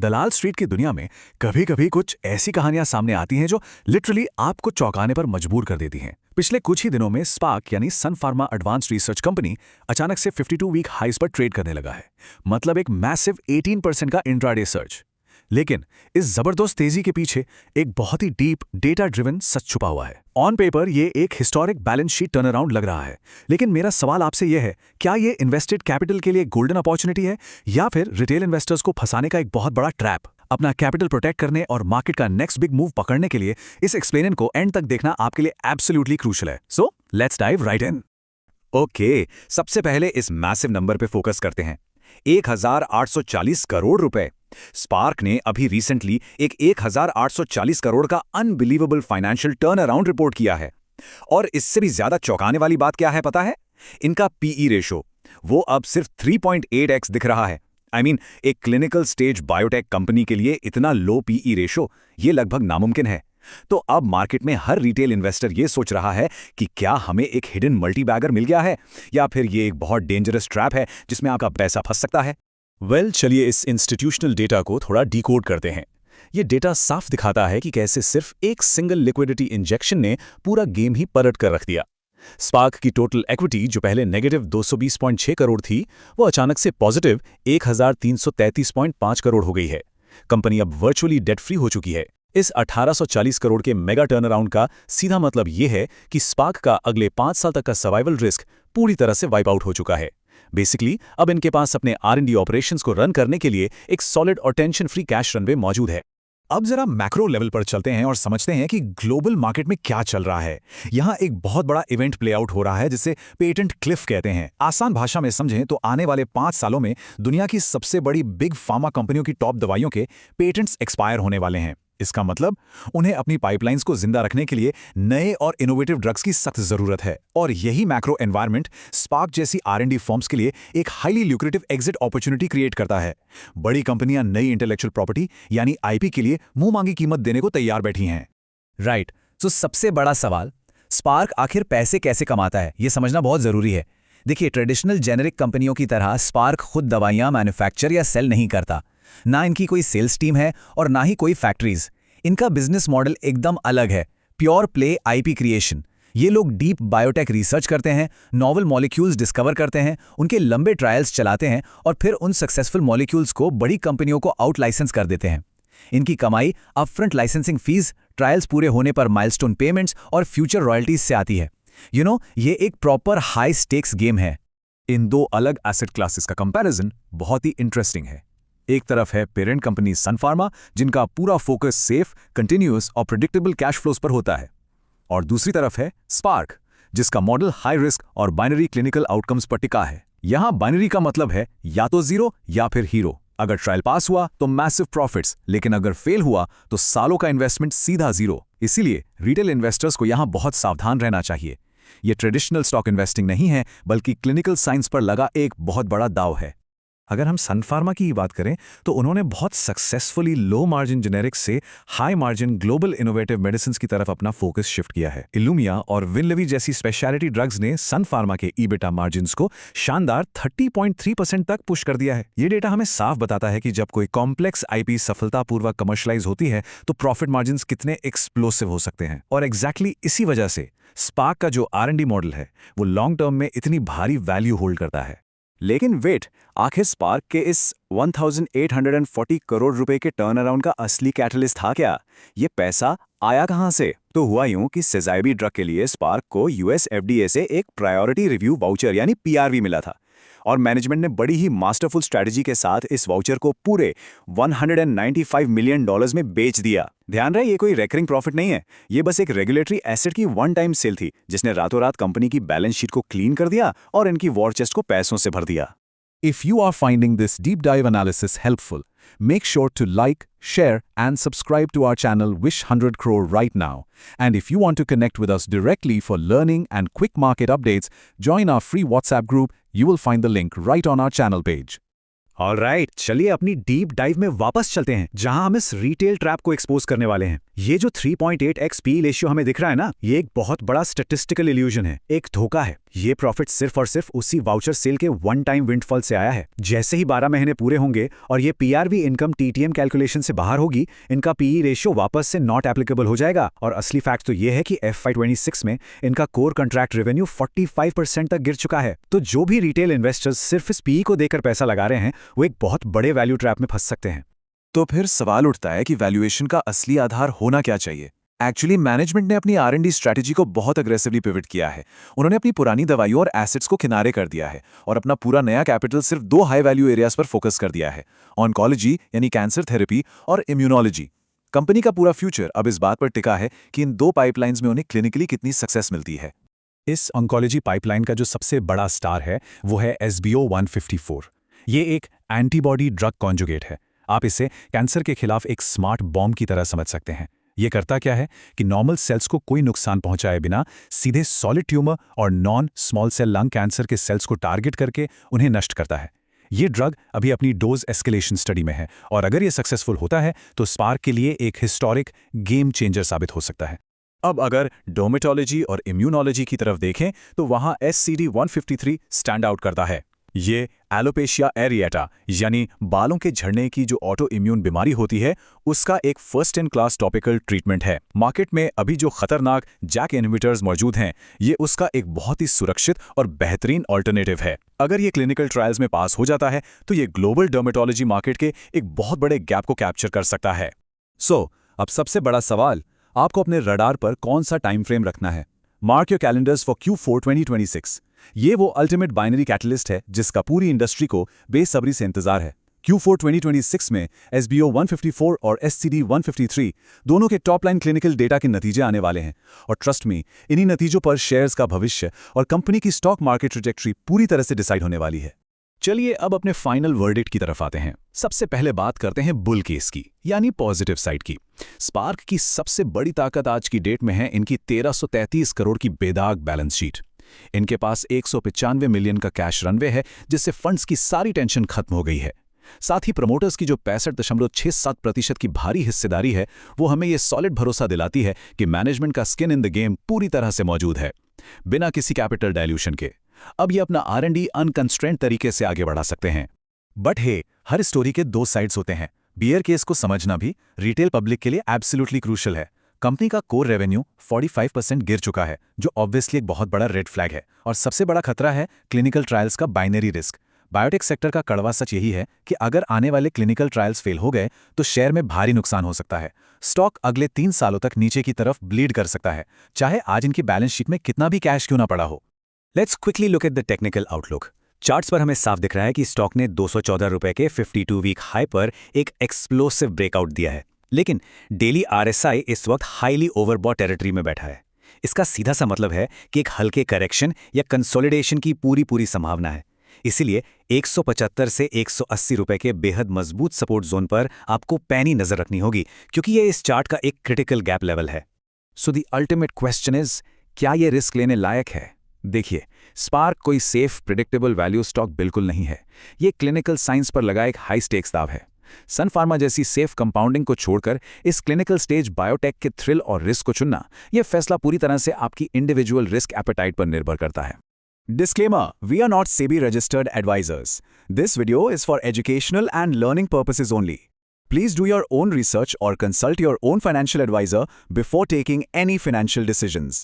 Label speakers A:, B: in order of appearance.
A: दलाल street की दुनिया में कभी कभी कुछ ऐसी कहानियां सामने आती हैं जो लिटरली आपको चौंकाने पर मजबूर कर देती हैं। पिछले कुछ ही दिनों में स्पार्क यानी सन फार्मा एडवांस्ड रिसर्च कंपनी अचानक से 52 वीक हाइस पर ट्रेड करने लगा है। मतलब एक मैसिव 18% का इंट्राडे सर्च। लेकिन इस जबरदस्त तेजी के पीछे एक बहुत ही डीप डेटा ड्रिवन सच छुपा हुआ है। ऑन पेपर ये एक historic balance sheet turn around लग रहा है, लेकिन मेरा सवाल आपसे यह है, क्या ये इन्वेस्टेड कैपिटल के लिए गोल्डन अपॉर्चुनिटी है या फिर रिटेल इन्वेस्टर्स को फंसाने का एक बहुत बड़ा ट्रैप? अपना कैपिटल प्रोटेक्ट करने और मार्केट का नेक्स्ट बिग मूव पकड़ने के लिए इस एक्सप्लेनर को एंड तक देखना आपके लिए एब्सोल्युटली क्रूशियल है। So let's dive right in.
B: Okay, सबसे पहले इस मैसिव नंबर पे फोकस करते हैं। 1840 करोड़ रुपए। स्पार्क ने अभी रिसेंटली एक 1840 करोड़ का unbelievable financial turn around report किया है। और इससे भी ज्यादा चौंकाने वाली बात क्या है पता है? इनका पीई रेशो वो अब सिर्फ 3.8x दिख रहा है। एक क्लिनिकल स्टेज बायोटेक कंपनी के लिए इतना लो पीई रेशो ये लगभग नामुमकिन है। तो अब मार्केट में हर रिटेल इन्वेस्टर ये सोच रहा है कि क्या हमें एक हिडन मल्टीबैगर मिल गया है या फिर ये एक बहुत डेंजरस ट्रैप है जिसमें आपका पैसा फंस सकता है।
A: चलिए इस इंस्टीट्यूशनल डेटा को थोड़ा डिकोड करते हैं। ये डेटा साफ दिखाता है कि कैसे सिर्फ एक सिंगल लिक्विडिटी इंजेक्शन ने पूरा गेम ही पलट कर रख दिया। स्पार्क की टोटल इक्विटी जो पहले नेगेटिव 220.6 करोड़ थी, वो अचानक से पॉजिटिव 1333.5 करोड़ हो गई है। कंपनी अब वर्चुअली डेट फ्री हो चुकी है। इस 1840 करोड़ के मेगा टर्न अराउंड का सीधा मतलब ये है कि स्पार्क का अगले 5 साल तक का सर्वाइवल रिस्क पूरी तरह से वाइप आउट हो चुका है। बेसिकली अब इनके पास अपने R&D ऑपरेशंस को रन करने के लिए एक सॉलिड और टेंशन फ्री कैश रनवे मौजूद है। अब जरा मैक्रो लेवल पर चलते हैं और समझते हैं कि ग्लोबल मार्केट में क्या चल रहा है। यहाँ एक बहुत बड़ा इवेंट प्ले आउट हो रहा है जिसे पेटेंट क्लिफ कहते हैं। आसान भाषा में समझें तो आने वाले 5 सालों में दुनिया की सबसे बड़ी बिग फार्मा कंपनियों की टॉप दवाइयों के पेटेंट्स एक्सपायर होने वाले हैं। इसका मतलब उन्हें अपनी पाइपलाइंस को जिंदा रखने के लिए नए और इनोवेटिव ड्रग्स की सख्त जरूरत है। और यही मैक्रो एनवायरनमेंट स्पार्क जैसी R&D फर्म्स के लिए एक highly lucrative exit opportunity create करता है। बड़ी कंपनियां नई इंटेलेक्चुअल प्रॉपर्टी यानी IP के लिए मुंह मांगी कीमत देने को तैयार बैठी हैं।
C: राइट। तो सबसे बड़ा सवाल, स्पार्क आखिर पैसे कैसे कमाता है, ये समझना बहुत जरूरी है। देखिए, ट्रेडिशनल जेनेरिक कंपनियों की तरह स्पार्क खुद दवाइयां मैन्युफैक्चर या सेल नहीं करता। ना इनकी कोई सेल्स टीम है और ना ही कोई फैक्ट्रीज। इनका बिजनेस मॉडल एकदम अलग है, प्योर प्ले IP क्रिएशन। ये लोग डीप बायोटेक रिसर्च करते हैं, नॉवल मॉलिक्यूल्स डिस्कवर करते हैं, उनके लंबे ट्रायल्स चलाते हैं और फिर उन सक्सेसफुल मॉलिक्यूल्स को बड़ी कंपनियों को आउट लाइसेंस कर देते हैं। इनकी कमाई अपफ्रंट लाइसेंसिंग फीस, ट्रायल्स पूरे होने पर माइलस्टोन पेमेंट्स और फ्यूचर रॉयल्टीज से आती है। ये एक प्रॉपर हाई स्टेक्स गेम है।
A: इन दो अलग एसेट क्लासेस का कंपैरिजन बहुत ही इंटरेस्टिंग है। एक तरफ है पेरेंट कंपनी सन फार्मा, जिनका पूरा फोकस सेफ, कंटिन्यूअस और प्रेडिक्टेबल कैश फ्लोज पर होता है, और दूसरी तरफ है स्पार्क, जिसका मॉडल हाई रिस्क और बाइनरी क्लिनिकल आउटकम्स पर टिका है। यहां बाइनरी का मतलब है या तो जीरो या फिर हीरो। अगर ट्रायल पास हुआ तो मैसिव प्रॉफिट्स, लेकिन अगर फेल हुआ तो सालों का इन्वेस्टमेंट सीधा जीरो। इसीलिए रिटेल इन्वेस्टर्स को यहां बहुत सावधान रहना चाहिए। यह ट्रेडिशनल स्टॉक इन्वेस्टिंग नहीं है, बल्कि क्लिनिकल साइंस पर लगा एक बहुत बड़ा दांव है। अगर हम सन फार्मा की बात करें तो उन्होंने बहुत सक्सेसफुली लो मार्जिन जेनेरिक्स से high margin global innovative medicine की तरफ अपना फोकस शिफ्ट किया है। इल्यूमिया और विनलेवी जैसी स्पेशलिटी ड्रग्स ने सन फार्मा के EBITDA मार्जिन्स को शानदार 30.3% तक पुश कर दिया है। ये डेटा हमें साफ बताता है कि जब कोई कॉम्प्लेक्स IP सफलतापूर्वक कमर्शलाइज होती है तो प्रॉफिट मार्जिन्स कितने एक्सप्लोसिव हो सकते हैं। और एग्जैक्टली इसी वजह से स्पार्क का जो R&D मॉडल है वो लॉन्ग टर्म में इतनी भारी वैल्यू होल्ड करता है। लेकिन वेट, आखिर स्पार्क के इस 1840 करोड़ रुपए के टर्न अराउंड का असली कैटलिस्ट था क्या? ये पैसा आया कहां से? तो हुआ यूं कि सेजाइबी ड्रग के लिए स्पार्क को US FDA से एक प्रायोरिटी रिव्यू वाउचर यानी PRV मिला था, और मैनेजमेंट ने बड़ी ही मास्टरफुल स्ट्रैटेजी के साथ इस वाउचर को पूरे $195 मिलियन में बेच दिया। ध्यान रहे, ये कोई रेकरिंग प्रॉफिट नहीं है, ये बस एक रेगुलेटरी एसेट की वन टाइम सेल थी जिसने रातों रात कंपनी की बैलेंस शीट को क्लीन कर दिया और इनकी वॉर चेस्ट को पैसों से भर दिया। If you are finding this deep dive analysis helpful, make sure to like, share, and subscribe to our channel Wish 100 Crore right now. And if you want to connect with us directly for learning and quick market updates, join our free WhatsApp group. You will find the link right on our channel page.
B: Alright, चलिए अपनी deep dive में वापस चलते हैं, जहां हम इस retail trap को एक्सपोज करने वाले हैं। ये जो 3.8x पी रेशियो हमें दिख रहा है ना, ये एक बहुत बड़ा स्टैटिस्टिकल इल्यूजन है, एक धोखा है। ये प्रॉफिट सिर्फ और सिर्फ उसी वाउचर सेल के वन टाइम विंडफॉल से आया है। जैसे ही 12 महीने पूरे होंगे और ये पीआरवी इनकम टीटीएम कैलकुलेशन से बाहर होगी, इनका पीई रेशियो वापस से नॉट एप्लीकेबल हो जाएगा। और असली फैक्ट तो ये है कि FY26 में इनका कोर कॉन्ट्रैक्ट रेवेन्यू 45% तक गिर चुका है। तो जो भी रिटेल इन्वेस्टर्स सिर्फ इस पीई को देकर पैसा लगा रहे हैं, वो एक बहुत बड़े वैल्यू ट्रैप में फंस सकते हैं।
A: तो फिर सवाल उठता है कि वैल्यूएशन का असली आधार होना क्या चाहिए। एक्चुअली मैनेजमेंट ने अपनी R&D स्ट्रैटेजी को बहुत अग्रेसिवली पिवट किया है। उन्होंने अपनी पुरानी दवाइयों और एसेट्स को किनारे कर दिया है और अपना पूरा नया कैपिटल सिर्फ 2 हाई वैल्यू एरियाज पर फोकस कर दिया है, ऑन्कोलॉजी यानी कैंसर थेरेपी और इम्यूनोलॉजी। कंपनी का पूरा फ्यूचर अब इस बात पर टिका है कि इन 2 पाइपलाइंस में उन्हें क्लिनिकली कितनी सक्सेस मिलती है।
C: इस ऑन्कोलॉजी पाइपलाइन का जो सबसे बड़ा स्टार है वो है SBO-154। ये एक एंटीबॉडी ड्रग कॉन्जुगेट है। आप इसे कैंसर के खिलाफ एक स्मार्ट बॉम्ब की तरह समझ सकते हैं। ये करता क्या है कि नॉर्मल सेल्स को कोई नुकसान पहुंचाए बिना सीधे सॉलिड ट्यूमर और non small cell lung cancer के सेल्स को टारगेट करके उन्हें नष्ट करता है। ये ड्रग अभी अपनी डोज एस्केलेशन स्टडी में है और अगर ये सक्सेसफुल होता है तो स्पार्क के लिए एक हिस्टोरिक गेम चेंजर साबित हो सकता है।
A: अब अगर डोमेटोलॉजी और इम्यूनोलॉजी की तरफ देखें तो वहां SCD-153 स्टैंड आउट करता है। ये एलोपेशिया एरिएटा यानी बालों के झड़ने की जो ऑटो इम्यून बीमारी होती है, उसका एक first in class topical treatment है। मार्केट में अभी जो खतरनाक JAK इनहिबिटर्स मौजूद हैं, ये उसका एक बहुत ही सुरक्षित और बेहतरीन ऑल्टरनेटिव है। अगर ये क्लिनिकल ट्रायल्स में पास हो जाता है तो ये ग्लोबल डर्मेटोलॉजी मार्केट के एक बहुत बड़े गैप को कैप्चर कर सकता है।
C: अब सबसे बड़ा सवाल, आपको अपने रडार पर कौन सा टाइम फ्रेम रखना है? Mark your calendars for Q4 2026। ये वो अल्टीमेट बाइनरी कैटलिस्ट है जिसका पूरी इंडस्ट्री को बेसब्री से इंतजार है। Q4 2026 में SBO-154 और SCD-153 दोनों के टॉप लाइन क्लिनिकल डेटा के नतीजे आने वाले हैं और ट्रस्ट मी, इन्हीं नतीजों पर शेयर्स का भविष्य और कंपनी की स्टॉक मार्केट ट्रैजेक्टरी पूरी तरह से डिसाइड होने वाली है।
A: चलिए अब अपने फाइनल वर्डिक्ट की तरफ आते हैं। सबसे पहले बात करते हैं बुल केस की, यानी पॉजिटिव साइड की। स्पार्क की सबसे बड़ी ताकत आज की डेट में है इनकी 1333 करोड़ की बेदाग बैलेंस शीट। इनके पास 195 मिलियन का कैश रनवे है, जिससे फंड्स की सारी टेंशन खत्म हो गई है। साथ ही प्रमोटर्स की जो 65.67% की भारी हिस्सेदारी है, वो हमें ये सॉलिड भरोसा दिलाती है कि मैनेजमेंट का स्किन इन द गेम पूरी तरह से मौजूद है, बिना किसी कैपिटल डाइल्यूशन के। अब ये अपना R&D अनकंस्ट्रेंट तरीके से आगे बढ़ा सकते हैं। बट हर स्टोरी के 2 साइड्स होते हैं। बियर केस को समझना भी रिटेल पब्लिक के लिए एब्सोल्युटली क्रूशियल है। कंपनी का कोर रेवेन्यू 45% गिर चुका है, जो ऑब्वियसली एक बहुत बड़ा रेड फ्लैग है। और सबसे बड़ा खतरा है क्लिनिकल ट्रायल्स का बाइनरी रिस्क। बायोटेक सेक्टर का कड़वा सच यही है कि अगर आने वाले क्लिनिकल ट्रायल्स फेल हो गए तो शेयर में भारी नुकसान हो सकता है। स्टॉक अगले 3 सालों तक नीचे की तरफ ब्लीड कर सकता है, चाहे आज इनकी बैलेंस शीट में कितना भी कैश क्यों ना पड़ा हो।
B: Let's quickly look at the technical outlook. Charts पर हमें साफ दिख रहा है कि स्टॉक ने 214 रुपए के 52 वीक हाई पर एक एक्सप्लोसिव ब्रेकआउट दिया है, लेकिन डेली RSI इस वक्त हाईली ओवरबॉट टेरिटरी में बैठा है। इसका सीधा सा मतलब है कि एक हल्के करेक्शन या कंसोलिडेशन की पूरी संभावना है। इसीलिए 175 से 180 रुपए के बेहद मजबूत सपोर्ट जोन पर आपको पैनी नजर रखनी होगी, क्योंकि ये इस चार्ट का एक क्रिटिकल गैप लेवल है।
A: So the ultimate question is, क्या ये रिस्क लेने लायक है? देखिए, स्पार्क कोई सेफ प्रिडिक्टेबल वैल्यू स्टॉक बिल्कुल नहीं है। ये क्लिनिकल साइंस पर लगा एक हाई स्टेक्स दाव है। सन फार्मा जैसी सेफ कंपाउंडिंग को छोड़कर इस क्लिनिकल स्टेज बायोटेक के थ्रिल और रिस्क को चुनना, यह फैसला पूरी तरह से आपकी इंडिविजुअल रिस्क एपेटाइट पर निर्भर करता है। Disclaimer: We are not SEBI registered advisors. This video is for educational and learning purposes only. Please do your own research or consult your own financial advisor before taking any financial decisions.